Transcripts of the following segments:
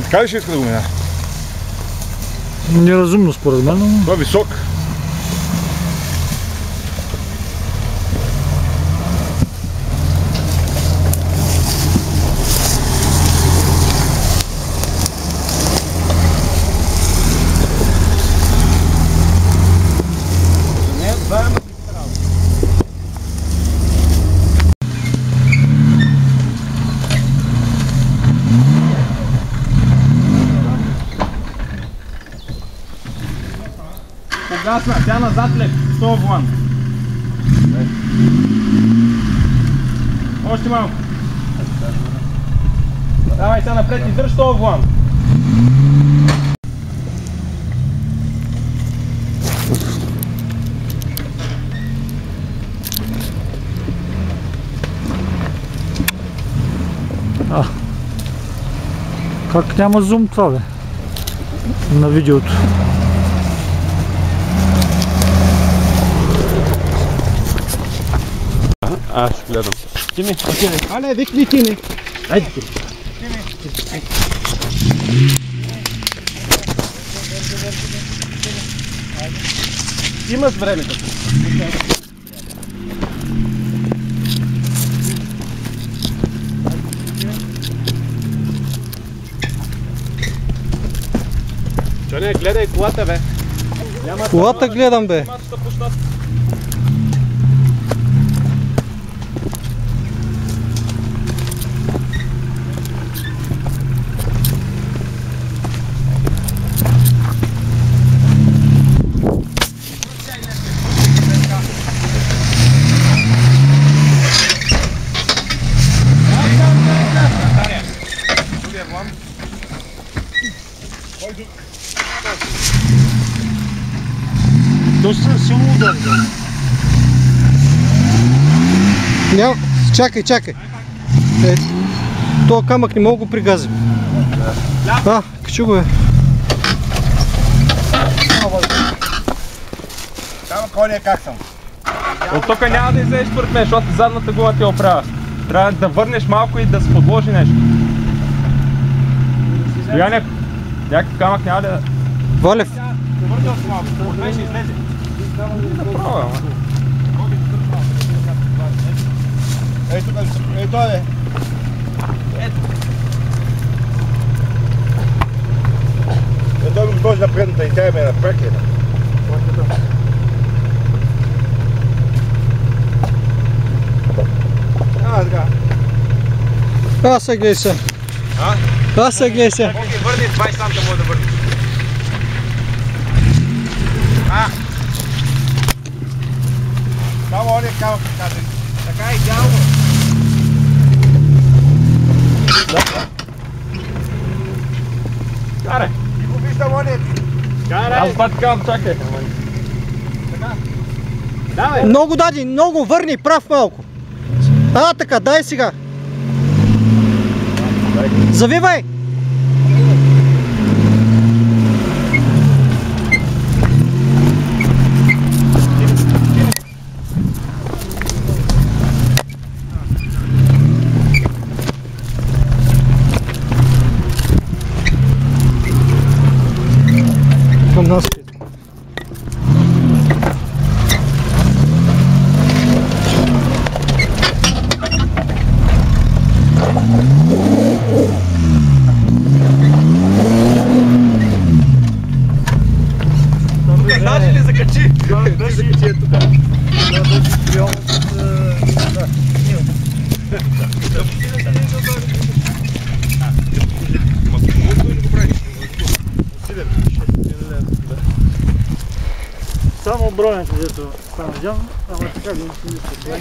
Така ли ще иска да го мина? Неразумно според мен, но... Това е висок. Погасна, тя назад леп, с този волан. Още малко. Давай сега напред и държ този волан. Как няма зум това, бе? На видеото. Аз гледам. Тими, але, викни Тими. Айде Тими. Имаш време като. Чоне, гледай колата, бе. Колата гледам, бе. Доста силно удари. Няма, чакай. Това камък не мога го пригазим. Качу го, бе. Камък оня как съм? От тук няма да излезеш според мен, защото задната глава ти оправя. Трябва да върнеш малко и да се подложи нещо. Сега някакъв камък няма да... Валев. Върнал се малко, според мен ще излезе. Направо, ама. Ей, тук, ей, той е. Той ми може на предната и тя ме е напред. Аз се гледай се. Окей, върни 20 санта може да върни. Само оня камък каза. Така е идеално. Карай. И го виждам оня. Карай. Аз бат кам, чакай. Така. Давай. Много дади, много върни, прав малко. Така, дай сега. Завивай. Към нас. Даже ли закачи? Закачи е тук. Само броенето, дето стана видяно, ама така да не си мисля.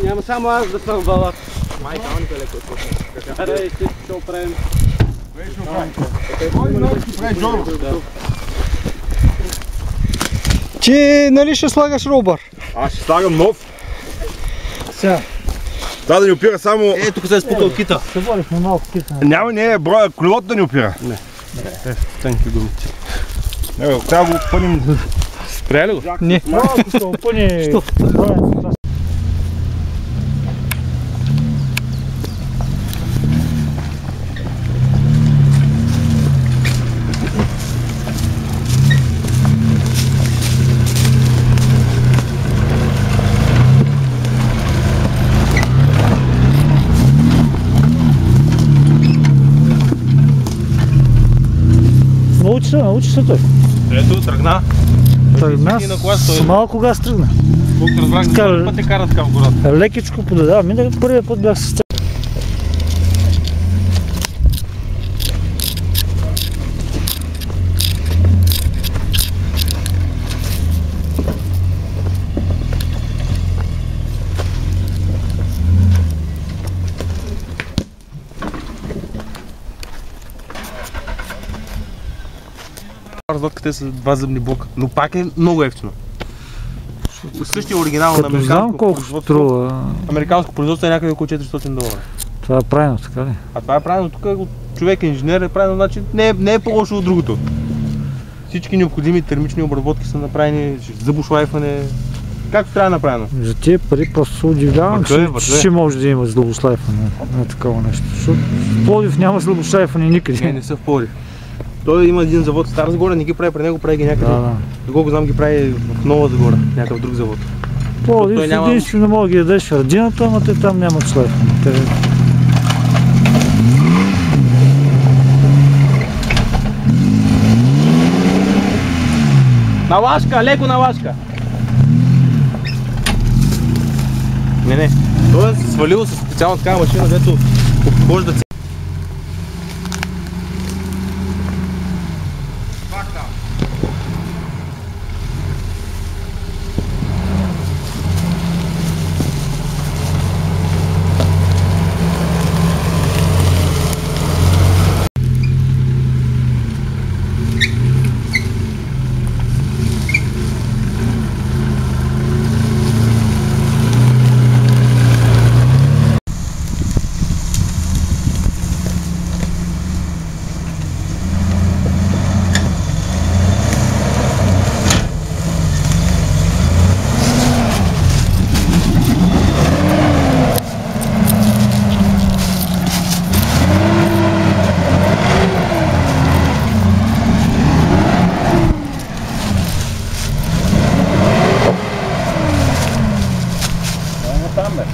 Няма само аз да съм валат. Майка, он е леко отпусна. Аре, ще оправим. Ти нали ще слагаш робър? Аз ще слагам нов. Сега. Да ни опира само... Тук се е спутал кита. Ще волихме малко кита. Няма, не, броя, колелото да ни опира. Не. Тънки гумици. Трябва да го пънем... Спря ли го? Не. Малко ще опъни броенето. научи се той. Ето, тръгна. Тръгна, на кола, той- с малко газ тръгна. Колкото разбрах, Така, за път те кара така в гората. Лекичко подадава. Минах първия път бях с тях. Разлодката е с 2 зъбни блока, но пак е много ефтино. Същия оригинал на Като знам американско колко производство. струва. Американско производство е някъде около $400. Това е правилно, така ли? А това е правилно, тук от човек инженер е правилно, значи не е по-лошо от другото. Всички необходими термични обработки са направени, зъбошлайфане, както трябва направено. За тия пари просто се удивлявам, Въртове. че ще може да има злобошлайфане на такова нещо. Защото в Пловдив няма злобошлайфане никъде. Не са в Пловдив. Той има един завод в Стара Загора, не ги прави при него, прави ги някъде. Да. Доколко знам, ги прави в Нова Загора, някакъв друг завод. Пловдив той няма- единствено мога да ги дадеш в Радината, ама те там нямат шлайфане. На лашка, леко на лашка! Не. Той е свалил с специална такава машина, дето обхожда цяло.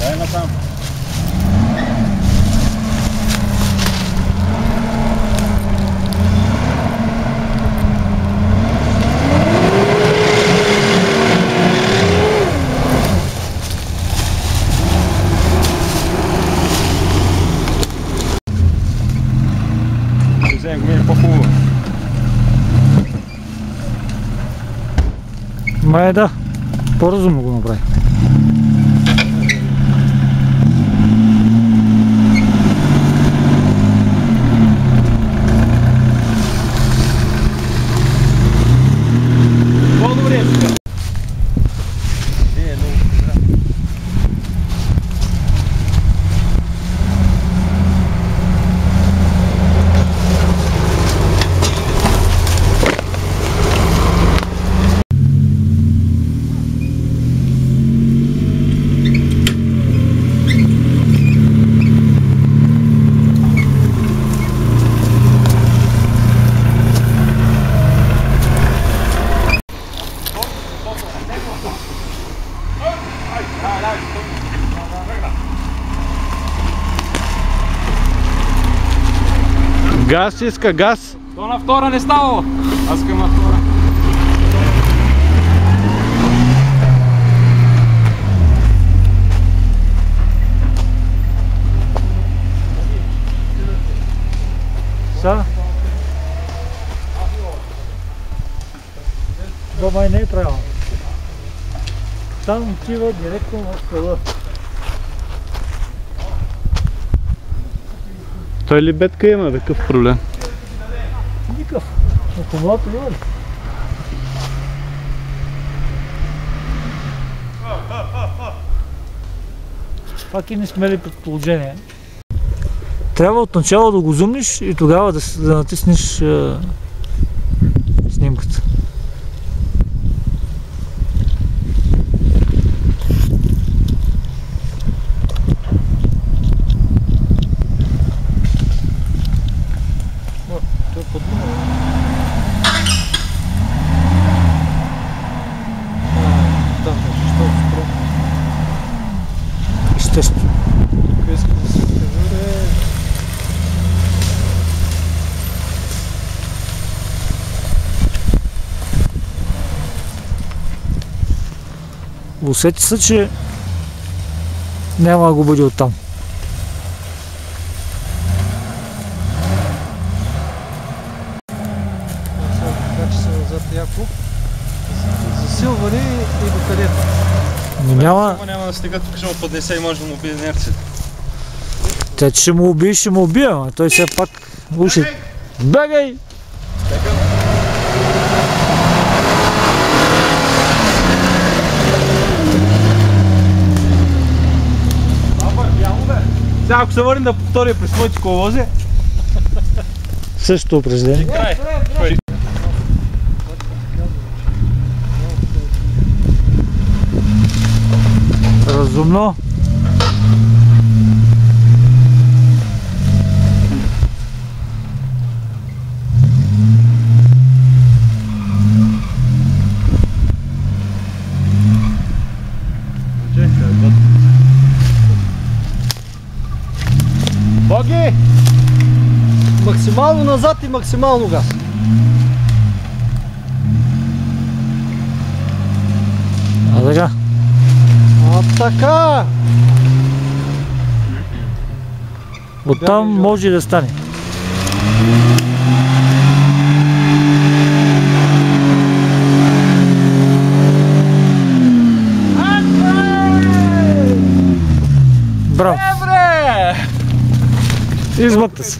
Дай натам. Ще вземем го мине по-хубаво. Май да, по-разумно го направи. По-добре е сега. Газ иска, газ! То на втора не ставало. Аз искам на втора. Са? Това май не е правилно. Там отива директно в къла. Той ли бетка има такъв проблем? Никакъв. Акумулатор има ли? Пак и не смели предположение. Трябва отначало да го зумниш и тогава да натиснеш снимката. Той е подмина. Там беше, що спро. Естествено. Тук иска да се превъре. усети се, че няма да го бъде оттам. Качи се назад яко. Засилване и до където. Но няма... Няма да стига, тук ще му поднесе и може да му бие инерцията. Тя, че ще му убие, ама той все пак... Уши. Бегай! Сега ако се върнем да повторя през моите коловози, Същото упражнение. Разумно. Боги! Максимално назад и максимално газ. А така. А така! Оттам може да стане. Браво! Измъкта се.